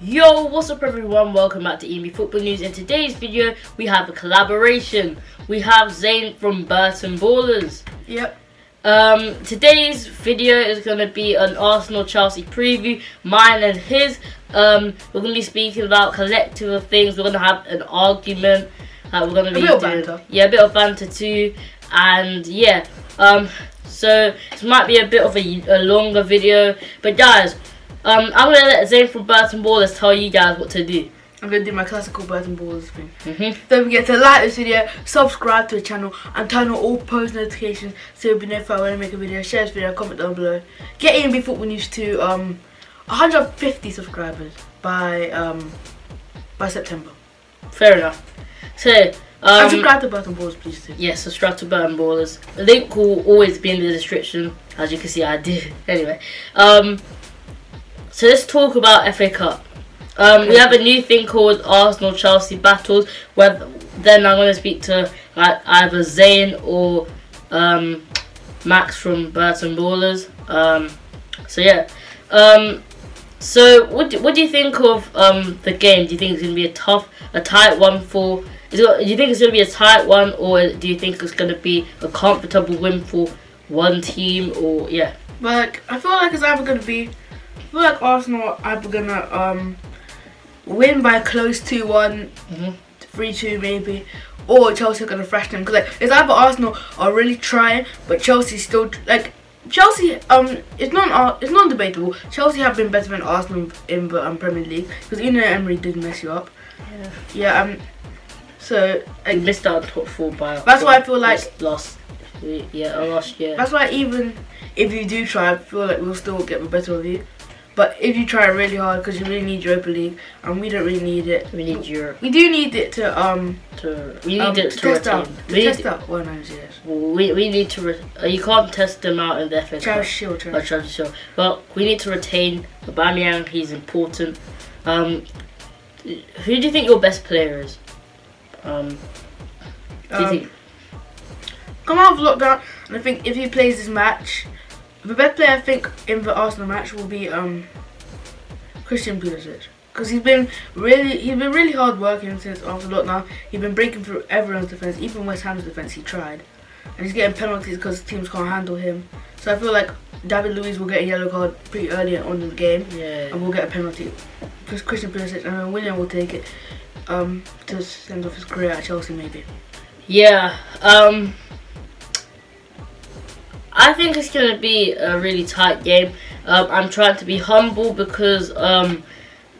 Yo, what's up everyone, welcome back to EMB Football News. In today's video we have a collaboration. We have Zayn from Burton Ballerz. Yep. Today's video is going to be an Arsenal-Chelsea preview, mine and his. We're going to be speaking about collective of things. We're going to have an argument. We're going to be doing banter. Yeah, a bit of banter too. And yeah, so this might be a bit of a longer video, but guys, I'm going to let Zayn from Burton Ballerz tell you guys what to do. I'm going to do my classical Burton Ballerz thing. Don't forget to like this video, subscribe to the channel, and turn on all post notifications so you'll be notified when I make a video. Share this video, comment down below. Get EMB Football News to 150 subscribers by September. Fair enough. So, and subscribe to Burton Ballerz, please too. Yeah, subscribe to Burton Ballerz. The link will always be in the description. As you can see, I did. Anyway, so let's talk about FA Cup. We have a new thing called Arsenal-Chelsea battles, where then I'm going to speak to either Zayn or Max from Burton Ballerz. So yeah. So what do you think of the game? Do you think it's going to be a tight one for? Do you think it's going to be a tight one, or do you think it's going to be a comfortable win for one team? Or yeah. But I feel like it's either going to be. I feel like Arsenal are either gonna win by close 2-1, 3-2 maybe, or Chelsea are gonna thrash them. Because like, it's either Arsenal are really trying, but Chelsea still like Chelsea. It's not debatable. Chelsea have been better than Arsenal in the Premier League, because even Emery did mess you up. Yeah. So like, missed out on top 4 by. That's why I feel like last year. That's why even if you do try, I feel like we'll still get the better of you. But if you try really hard, because you really need Europa League, and we don't really need it. We need Europe. We do need it to test out. Well, no, yes. We need to. You can't test them out in the FA Cup. Sure. Well, we need to retain Aubameyang. He's important. Who do you think your best player is? Do you think? Come out of lockdown, and I think if he plays this match. The best player I think in the Arsenal match will be Christian Pulisic, because he's been really hard working since after lockdown. He's been breaking through everyone's defense, even West Ham's defense. He tried, and he's getting penalties because teams can't handle him. So I feel like David Luiz will get a yellow card pretty early on in the game, and we'll get a penalty because Christian Pulisic, and then William will take it to send off his career at Chelsea maybe. Yeah. I think it's going to be a really tight game. I'm trying to be humble because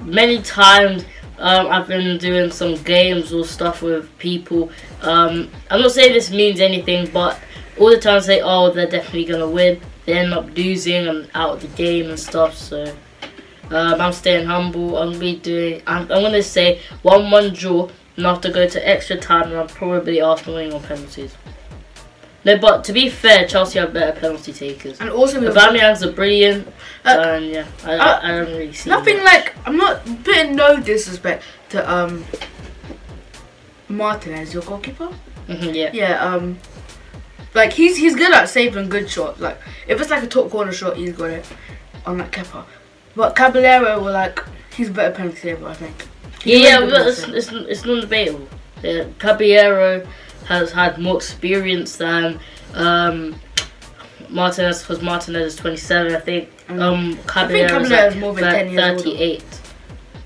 many times I've been doing some games or stuff with people. I'm not saying this means anything, but all the time I say, oh, they're definitely going to win. They end up losing and out of the game and stuff. So I'm staying humble. I'm going to say 1-1 draw, and I have to go to extra time, and I'm probably Arsenal winning on penalties. No, but to be fair, Chelsea have better penalty takers. And also, Aubameyang's a brilliant. And yeah, I don't really see nothing that. Like, I'm not putting no disrespect to Martinez, your goalkeeper. Yeah. Like he's good at saving good shots. Like if it's like a top corner shot, he's got it on that Kepa. But Caballero, he's a better penalty saver, I think. But it's non-debatable. Yeah, Caballero has had more experience than Martinez, because Martinez is 27, I think. Caballero is more than 10 years 38. Older.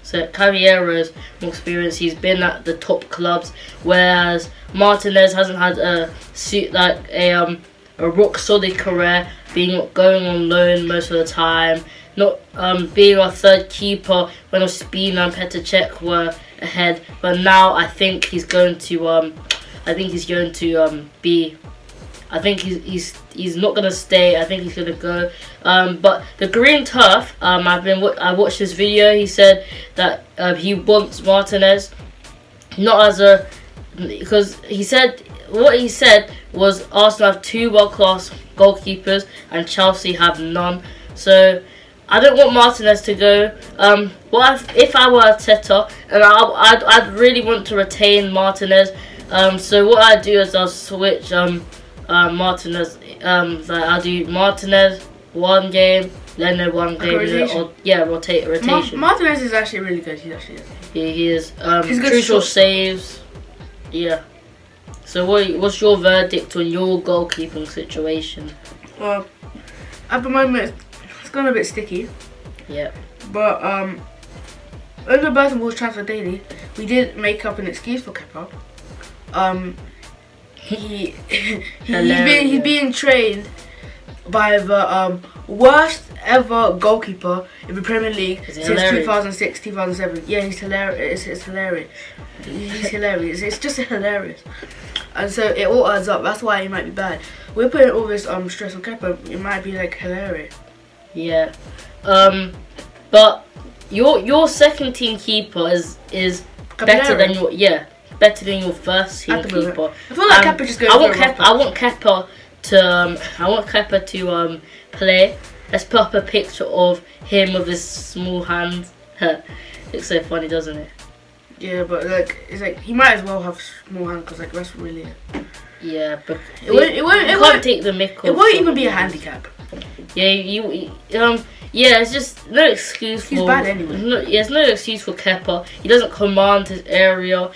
So Caballero's more experience. He's been at the top clubs, whereas Martinez hasn't had a rock solid career, going on loan most of the time, not being our third keeper when Ospina and Petr Cech were ahead. But now I think he's going to be. I think he's not gonna stay. I think he's gonna go. But the green turf. I watched his video. He said that he wants Martinez, not as a, because what he said was Arsenal have 2 world-class goalkeepers and Chelsea have none. So I don't want Martinez to go. If I were Arteta, and I'd really want to retain Martinez. So what I do is I'll switch Martinez. I'll do Martinez 1 game, then they're one game, rotation. Martinez is actually really good. He is. He's good Crucial shot. saves. Yeah. So what's your verdict on your goalkeeping situation? Well, at the moment it's gone a bit sticky. Yeah. But when the Burton Ballerz transfer daily, we did make up an excuse for Kepa. He's being trained by the worst ever goalkeeper in the Premier League since 2006, 2007. Yeah, he's hilarious. It's hilarious. He's hilarious. It's just hilarious. And so it all adds up. That's why he might be bad. We're putting all this stress on Kepa. It might be like hilarious. Yeah. But your second team keeper is better than your first team keeper. I feel like Kepa just goes. I want Kepa to play. Let's put up a picture of him with his small hands. It's so funny, doesn't it? Yeah, but like it's like he might as well have small hands because like that's really it. Yeah, but it won't take the mick off. It won't even be a handicap. Yeah, yeah, it's just no excuse He's bad anyway. There's no excuse for Kepa. He doesn't command his area.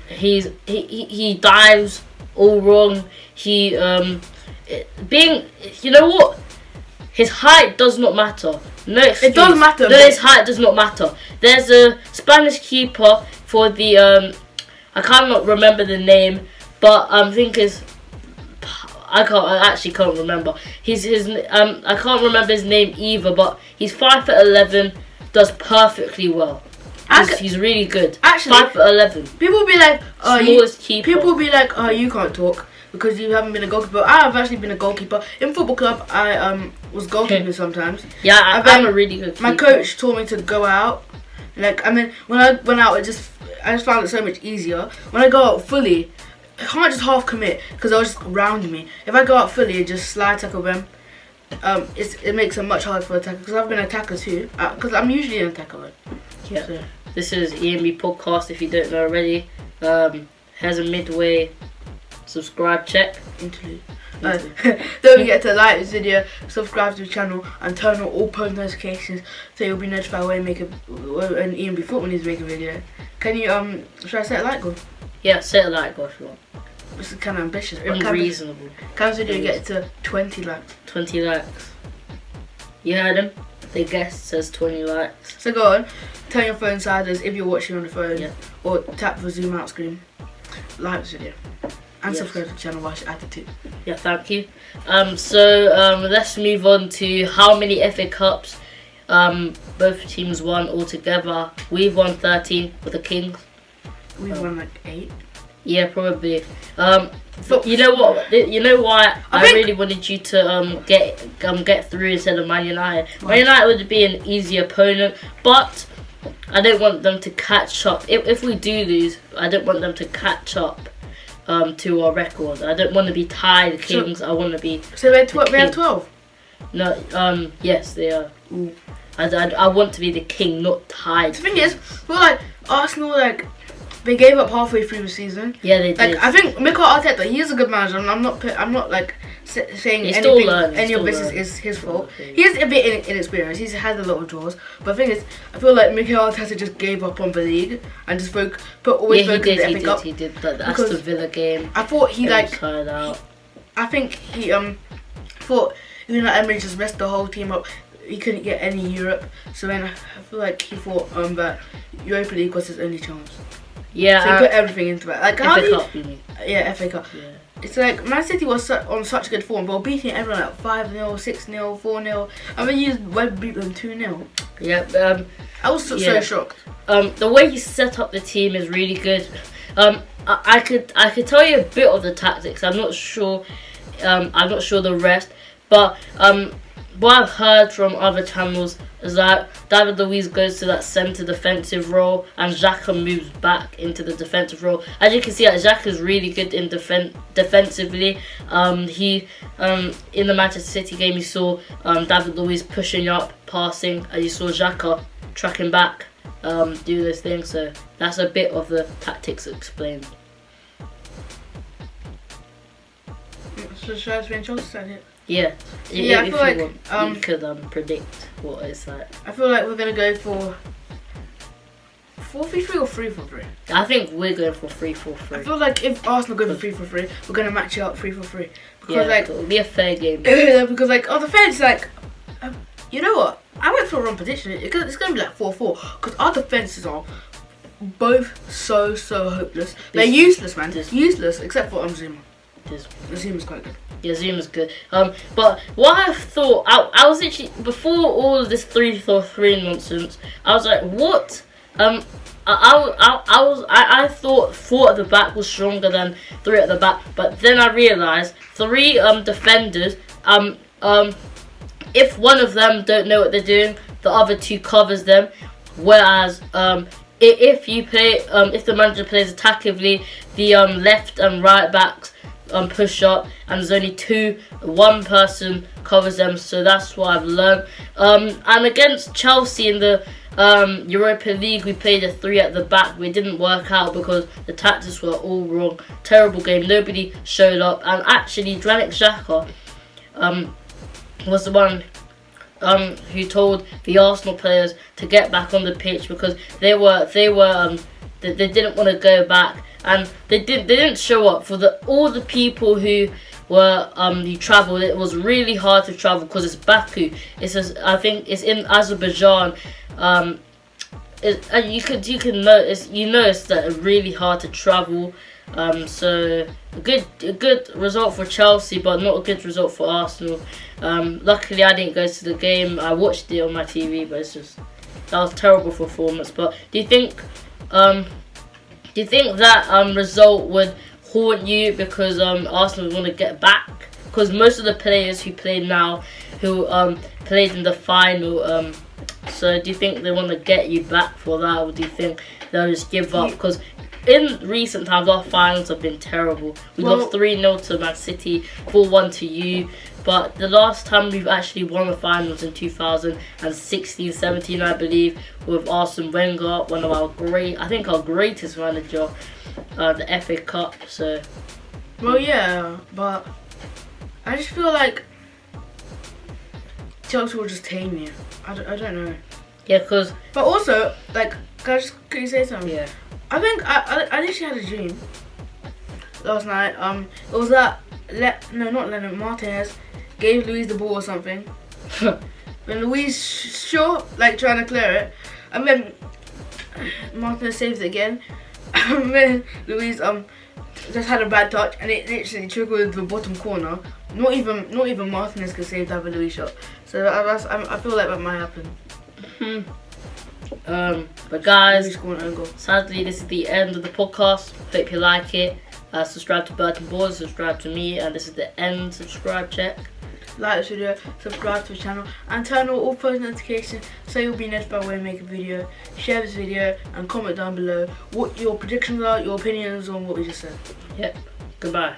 He dives all wrong. You know what? His height does not matter. No excuse. It does matter. No, his height does not matter. There's a Spanish keeper for the I cannot remember the name, but I think it's I actually can't remember. I can't remember his name either, but he's 5'11", does perfectly well. He's really good. Actually, 5'11". People will be like, smallest keeper. People will be like, oh, you can't talk because you haven't been a goalkeeper. I have actually been a goalkeeper in football club. I was goalkeeping sometimes. Yeah, I'm a really good keeper. My coach told me to go out. Like, I mean, when I went out, I just found it so much easier. When I go out fully, I can't just half commit because they'll just round me. If I go out fully and just slide tackle them, it makes it much harder for attacker because I've been an attacker too. Because I'm usually an attacker. Yeah. So. This is EMB podcast. If you don't know already, has a midway subscribe check. Interlude. Don't forget to like this video, subscribe to the channel, and turn on all post notifications so you'll be notified when EMB Football needs to make a video. Can you should I set a like goal? Yeah, set a like goal if you want. This is kind of ambitious. Unreasonable. Can this video get to 20 likes? 20 likes. You heard him? The guest says 20 likes. So go on, turn your phone sideways if you're watching on the phone, yeah. Or tap the zoom out screen. Like this video. And subscribe to the channel while you're at it too. Yeah, thank you. Let's move on to how many FA Cups both teams won altogether. We've won 13 with the Kings. We've won like 8. Yeah, probably. You know what? You know why I really wanted you to get through instead of Man United. Man United would be an easy opponent, but I don't want them to catch up. If we do lose, I don't want them to catch up to our record. I don't want to be tied Kings. I want to be. So they have 12. No. Yes, they are. I want to be the king, not tied. The thing is, well, like Arsenal, they gave up halfway through the season. Yeah, they did. I think Mikel Arteta, he is a good manager, and I'm not like saying any of this is his fault. He is a bit inexperienced. He's had a lot of draws, but the thing is, I feel like Mikel Arteta just gave up on the league and just always focused on the FA Cup. He did. Like the Aston Villa game. I thought he tired out. I think he thought Emery just messed the whole team up. He couldn't get any Europe, so then I feel like he thought that Europa League was his only chance. Yeah, so he put everything into it. Like FA Cup, you mean? Yeah, FA Cup. Yeah. It's like Man City was on such good form, but beating everyone like 5-0, 6-0, 4-0. I mean, you beat them 2-0. Yeah. I was so shocked. The way he set up the team is really good. I could tell you a bit of the tactics. I'm not sure. I'm not sure the rest, but what I've heard from other channels is that David Luiz goes to that centre defensive role and Xhaka moves back into the defensive role. As you can see, Xhaka is really good in defensively. He in the Manchester City game, you saw David Luiz pushing up, passing, and you saw Xhaka tracking back, do this thing. So that's a bit of the tactics explained. So should I spin Chelsea side here? Yeah. Yeah, I feel like you could predict what it's like. I feel like we're gonna go for 4-3-3 or 3-4-3. I think we're going for 3-4-3. I feel like if Arsenal go for 3-4-3, we're gonna match it up 3-4-3 because yeah, like it'll be a fair game. because like our defense, like you know what? I went for a wrong prediction. It's gonna be like 4-4 because our defenses are both so hopeless. They're useless, man. Useless except for Zuma. Zuma's quite good. Yeah, Zuma's good. But what I thought, I was actually before all of this 3-4-3 nonsense, I was like, what? I thought 4 at the back was stronger than 3 at the back, but then I realised 3 defenders. If one of them don't know what they're doing, the other 2 covers them. Whereas if you play, if the manager plays attackively, the left and right backs push up, and there's only one person covers them. So that's what I've learned. And against Chelsea in the Europa League, we played a 3 at the back. We didn't work out because the tactics were all wrong. Terrible game. Nobody showed up. And actually, Granit Xhaka was the one who told the Arsenal players to get back on the pitch because they didn't want to go back, and they didn't show up for all the people who were who travelled. It was really hard to travel because it's Baku. I think it's in Azerbaijan. And you notice that it's really hard to travel. So a good result for Chelsea, but not a good result for Arsenal. Luckily, I didn't go to the game. I watched it on my TV, but that was a terrible performance. But do you think that result would haunt you because Arsenal want to get back? Because most of the players who play now, who played in the final, so do you think they want to get you back for that, or do you think they'll just give up? Because in recent times, our finals have been terrible. We lost 3-0 to Man City, 4-1 to you. But the last time we've actually won the finals in 2016-17, I believe, with Arsene Wenger, one of our our greatest manager, the FA Cup. So, well, yeah, but I just feel like Chelsea will just tame you. I don't know. Yeah, because. But also, like, can I just quickly say something? Yeah. I think I literally had a dream last night. It was that not Leonard Martinez gave Luis the ball or something. When Luis trying to clear it, and then Martinez saves it again. And then Luis just had a bad touch, and it literally trickled the bottom corner. Not even Martinez could save that Luis shot. So I feel like that might happen. But guys, sadly this is the end of the podcast. Hope you like it. Subscribe to Burton Ballerz, subscribe to me, and this is the end. Subscribe check. Like this video, subscribe to the channel, and turn on all post notifications so you'll be notified when I make a video. Share this video and comment down below what your predictions are, your opinions on what we just said. Yep. Goodbye.